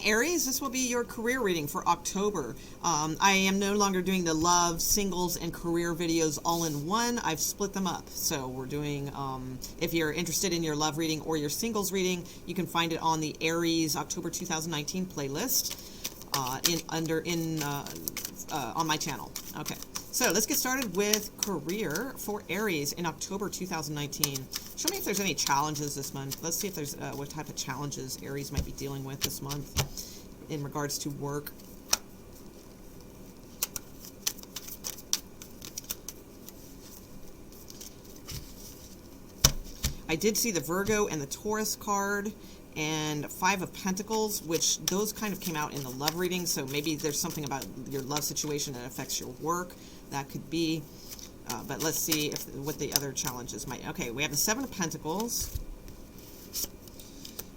Hi Aries, this will be your career reading for October. I am no longer doing the love, singles, and career videos all in one. I've split them up. So we're doing, if you're interested in your love reading or your singles reading, you can find it on the Aries October 2019 playlist on my channel. Okay, so let's get started with career for Aries in October 2019. Show me if there's any challenges this month. Let's see if there's what type of challenges Aries might be dealing with this month in regards to work. I did see the Virgo and the Taurus card and Five of Pentacles, which those kind of came out in the love reading, so maybe there's something about your love situation that affects your work. That could be. But let's see what the other challenges might. Okay, we have the Seven of Pentacles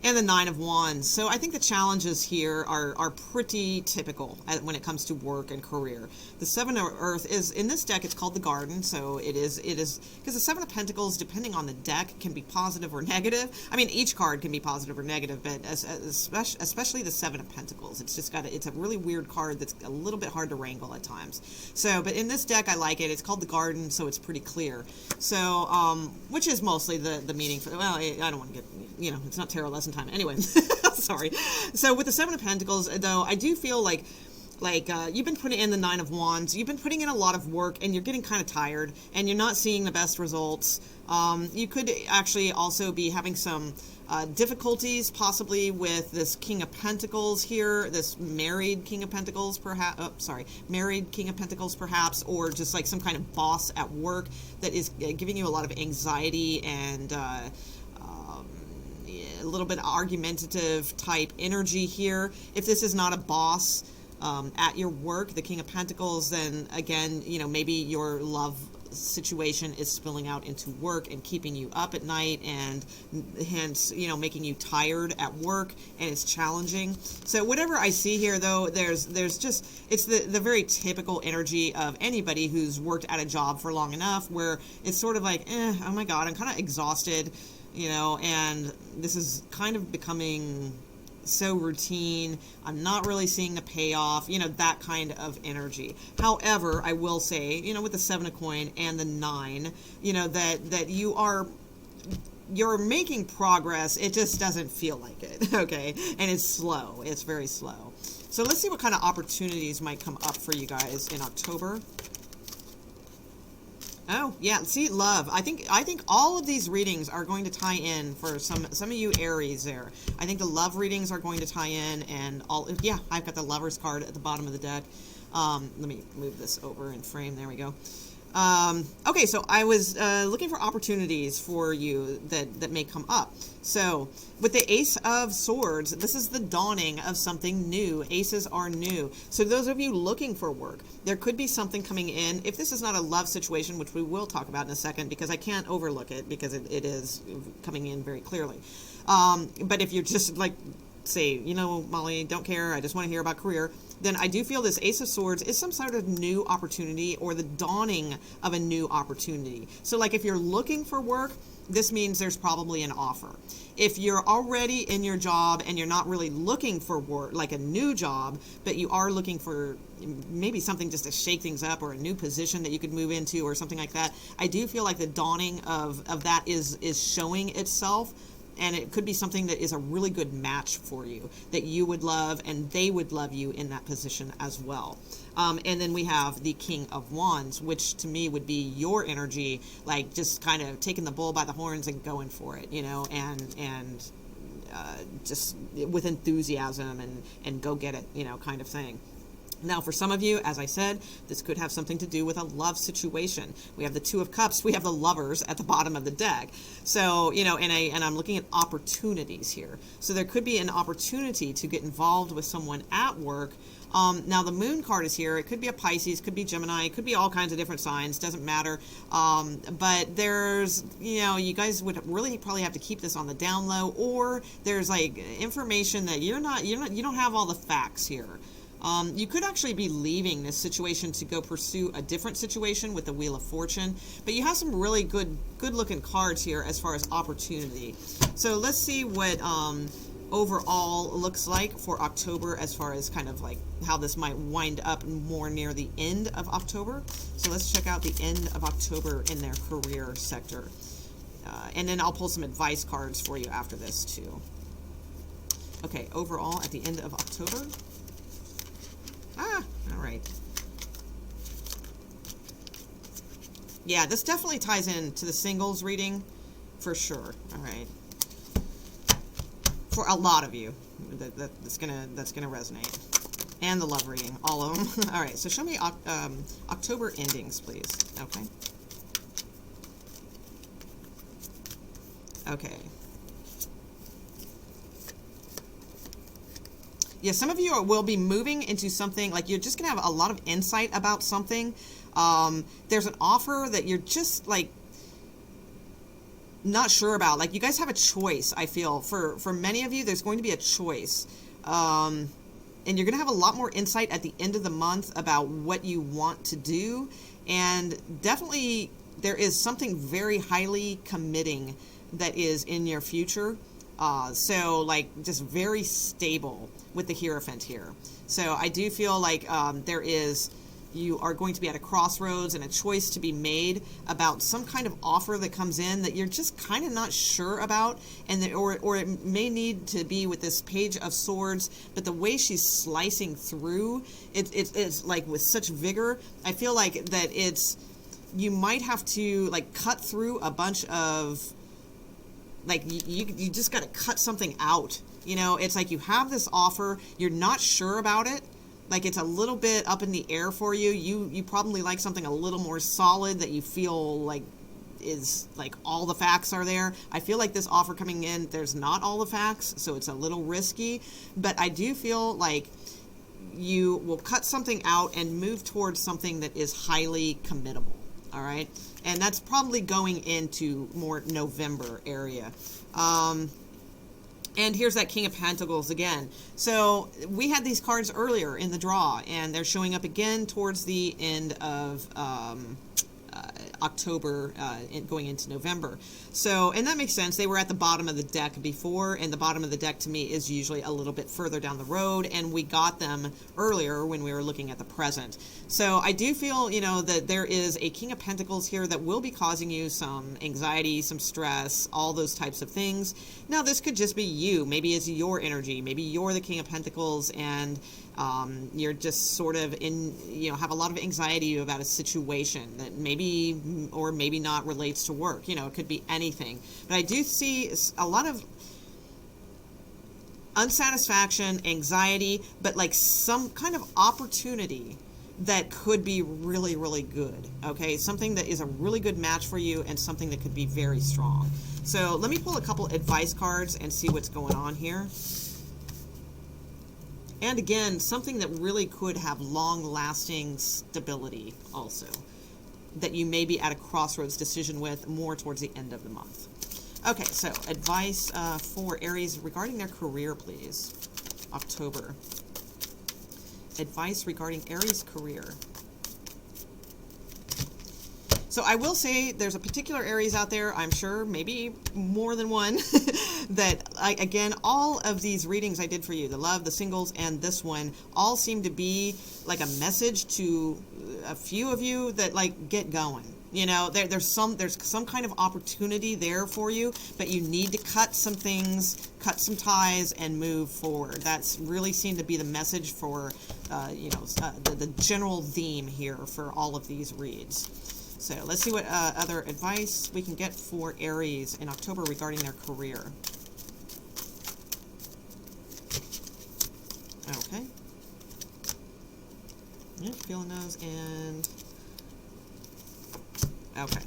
and the Nine of Wands. So I think the challenges here are pretty typical when it comes to work and career. The Seven of Earth is, in this deck, it's called the Garden. So it is, because the Seven of Pentacles, depending on the deck, can be positive or negative. I mean, each card can be positive or negative, but especially the Seven of Pentacles. It's just it's a really weird card that's a little bit hard to wrangle at times. So, but in this deck, I like it. It's called the Garden, so it's pretty clear. So, which is mostly the meaning for, well, I don't want to get, it's not tarot lesson time. Anyway, sorry. So with the Seven of Pentacles, though, I do feel like you've been putting in the Nine of Wands. You've been putting in a lot of work, and you're getting kind of tired, and you're not seeing the best results. You could actually also be having some difficulties, possibly with this King of Pentacles here, this married King of Pentacles, perhaps. Married King of Pentacles, perhaps, or just like some kind of boss at work that is giving you a lot of anxiety and a little bit argumentative type energy here. If this is not a boss at your work, the King of Pentacles, then again, maybe your love situation is spilling out into work and keeping you up at night, and hence, making you tired at work, and it's challenging. So whatever I see here, though, there's just, it's the very typical energy of anybody who's worked at a job for long enough, where it's sort of like, oh my God, I'm kind of exhausted, and this is kind of becoming so routine. I'm not really seeing the payoff, that kind of energy. However, I will say, with the Seven of Coin and the Nine, that you're making progress. It just doesn't feel like it, okay? And it's slow. It's very slow. So let's see what kind of opportunities might come up for you guys in October. Oh, yeah, see, love. I think all of these readings are going to tie in for some of you Aries there. I think the love readings are going to tie in, and yeah, I've got the Lovers card at the bottom of the deck. Let me move this over and frame. There we go. Okay, so I was looking for opportunities for you that may come up. So with the Ace of Swords, this is the dawning of something new. Aces are new. So those of you looking for work, there could be something coming in. If this is not a love situation, which we will talk about in a second, because I can't overlook it, because it is coming in very clearly. But if you're just like, say, Molly, don't care, I just want to hear about career, then I do feel this Ace of Swords is some sort of new opportunity, or the dawning of a new opportunity. So like if you're looking for work, this means there's probably an offer. If you're already in your job and you're not really looking for work, like a new job, but you are looking for maybe something just to shake things up, or a new position that you could move into, or something like that, I do feel like the dawning of that is showing itself. And it could be something that is a really good match for you, that you would love, and they would love you in that position as well. And then we have the King of Wands, which to me would be your energy, like just kind of taking the bull by the horns and going for it, and just with enthusiasm and go get it, kind of thing. Now, for some of you, as I said, this could have something to do with a love situation. We have the Two of Cups. We have the Lovers at the bottom of the deck. So, and I'm looking at opportunities here. So there could be an opportunity to get involved with someone at work. Now, the Moon card is here. It could be a Pisces, could be Gemini, it could be all kinds of different signs. Doesn't matter. But there's, you guys would really probably have to keep this on the down low, or there's like information that you don't have all the facts here. You could actually be leaving this situation to go pursue a different situation with the Wheel of Fortune, but you have some really good looking cards here as far as opportunity. So let's see what overall looks like for October, as far as kind of like how this might wind up more near the end of October. So let's check out the end of October in their career sector. And then I'll pull some advice cards for you after this too. Okay, overall at the end of October. All right. Yeah, this definitely ties in to the singles reading for sure. All right. For a lot of you, that's gonna resonate. And the love reading, all of them. All right, so show me October endings, please. Okay. Okay. Yeah, some of you will be moving into something, like you're just going to have a lot of insight about something. There's an offer that you're just, like, not sure about. Like, you guys have a choice, I feel. For many of you, there's going to be a choice. And you're going to have a lot more insight at the end of the month about what you want to do. And definitely, there is something very highly committing that is in your future. So, like, just very stable with the Hierophant here. So I do feel like you are going to be at a crossroads and a choice to be made about some kind of offer that comes in that you're just kind of not sure about, and or it may need to be with this Page of Swords, but the way she's slicing through, it's like with such vigor. I feel like that you might have to, like, cut through a bunch of, like, you just got to cut something out. You know, it's like you have this offer, you're not sure about it, like it's a little bit up in the air for you. You probably like something a little more solid that you feel like is, like, all the facts are there. I feel like this offer coming in, there's not all the facts, so it's a little risky, but I do feel like you will cut something out and move towards something that is highly committable. All right, and that's probably going into more November area. And here's that King of Pentacles again. So we had these cards earlier in the draw, and they're showing up again towards the end of October, going into November. So, and that makes sense. They were at the bottom of the deck before, and the bottom of the deck to me is usually a little bit further down the road, and we got them earlier when we were looking at the present. So I do feel, you know, that there is a King of Pentacles here that will be causing you some anxiety, some stress, all those types of things. Now, this could just be you. Maybe it's your energy. Maybe you're the King of Pentacles, and you're just sort of have a lot of anxiety about a situation that maybe or maybe not relates to work. You know, it could be anything. But I do see a lot of unsatisfaction, anxiety, but like some kind of opportunity that could be really, really good. Okay, something that is a really good match for you and something that could be very strong. So let me pull a couple advice cards and see what's going on here. And again, something that really could have long-lasting stability also, that you may be at a crossroads decision with more towards the end of the month. Okay, so advice for Aries regarding their career, please. October. Advice regarding Aries' career. So I will say there's a particular Aries out there, I'm sure, maybe more than one, that, again, all of these readings I did for you, the love, the singles, and this one, all seem to be like a message to a few of you that, like, get going. You know, there's some kind of opportunity there for you, but you need to cut some things, cut some ties, and move forward. That's really seemed to be the message for, the general theme here for all of these reads. So let's see what other advice we can get for Aries in October regarding their career. Okay. Yep, feeling those, and okay.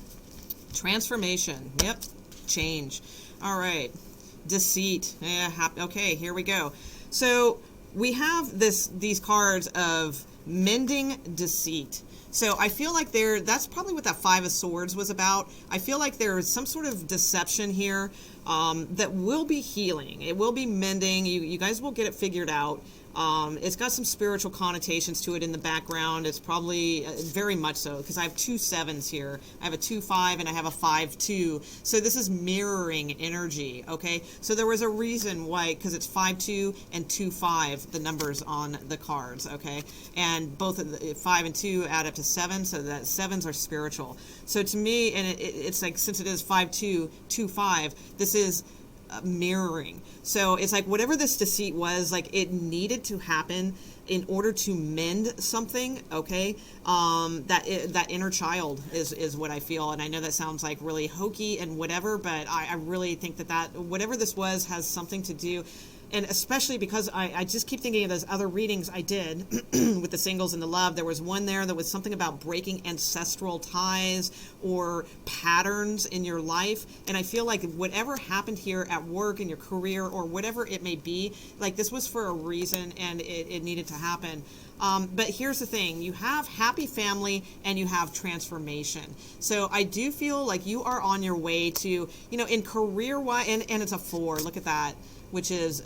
Transformation. Yep. Change. All right. Deceit. Yeah. Okay, here we go. So we have these cards of mending deceit. So I feel like that's probably what that Five of Swords was about. I feel like there's some sort of deception here that will be healing. It will be mending. You guys will get it figured out. It's got some spiritual connotations to it in the background. It's probably very much so, because I have 2 7s here. I have a 2-5 and I have a 5-2. So this is mirroring energy, okay? So there was a reason why, because it's 5-2 and 2-5, the numbers on the cards, okay? And both of the 5 and 2 add up to 7, so that 7s are spiritual. So to me, and it's like, since it is 5-2, 2-5, this is mirroring. So it's like whatever this deceit was, like it needed to happen in order to mend something, okay? That inner child is what I feel, and I know that sounds like really hokey and whatever, but I really think that whatever this was has something to do. And especially because I just keep thinking of those other readings I did with the singles and the love. There was one there that was something about breaking ancestral ties or patterns in your life. And I feel like whatever happened here at work, in your career, or whatever it may be, like this was for a reason and it needed to happen. But here's the thing, you have happy family and you have transformation. So I do feel like you are on your way to, in career-wise, and it's a 4, look at that, which is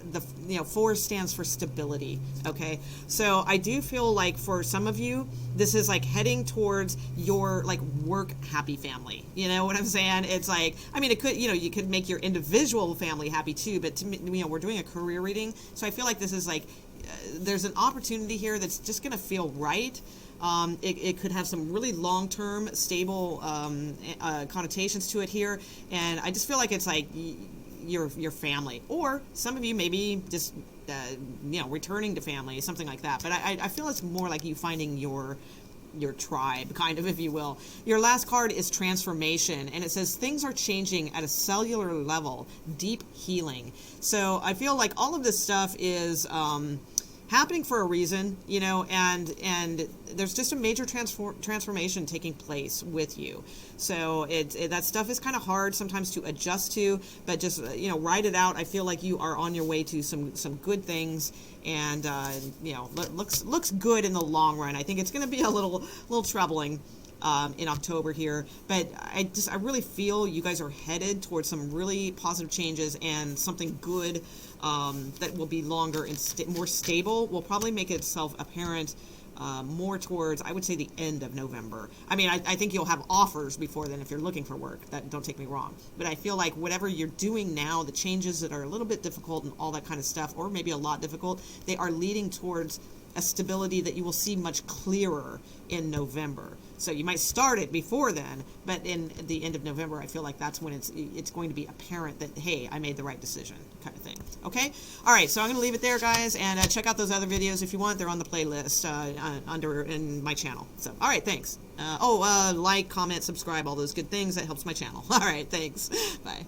4 stands for stability, okay? So I do feel like for some of you, this is like heading towards your like work happy family. You know what I'm saying? It's like, I mean, it could, you could make your individual family happy too, but to me, we're doing a career reading. So I feel like this is like, there's an opportunity here that's just going to feel right. It could have some really long-term, stable connotations to it here. And I just feel like it's like your family, or some of you maybe just returning to family, something like that. But I feel it's more like you finding your tribe, kind of, if you will. Your last card is transformation, and it says things are changing at a cellular level, deep healing. So I feel like all of this stuff is happening for a reason, and there's just a major transformation taking place with you. So that stuff is kind of hard sometimes to adjust to, but just write it out. I feel like you are on your way to some good things, and looks good in the long run. I think it's going to be a little troubling in October here, but I really feel you guys are headed towards some really positive changes, and something good that will be longer and more stable will probably make itself apparent more towards, I would say, the end of November. I mean, I think you'll have offers before then if you're looking for work. Don't take me wrong. But I feel like whatever you're doing now, the changes that are a little bit difficult and all that kind of stuff, or maybe a lot difficult, they are leading towards a stability that you will see much clearer in November. So you might start it before then, but in the end of November, I feel like that's when it's going to be apparent that, hey, I made the right decision, kind of thing. Okay? All right, so I'm going to leave it there, guys, and check out those other videos if you want. They're on the playlist in my channel. So, all right, thanks. Like, comment, subscribe, all those good things. That helps my channel. All right, thanks. Bye.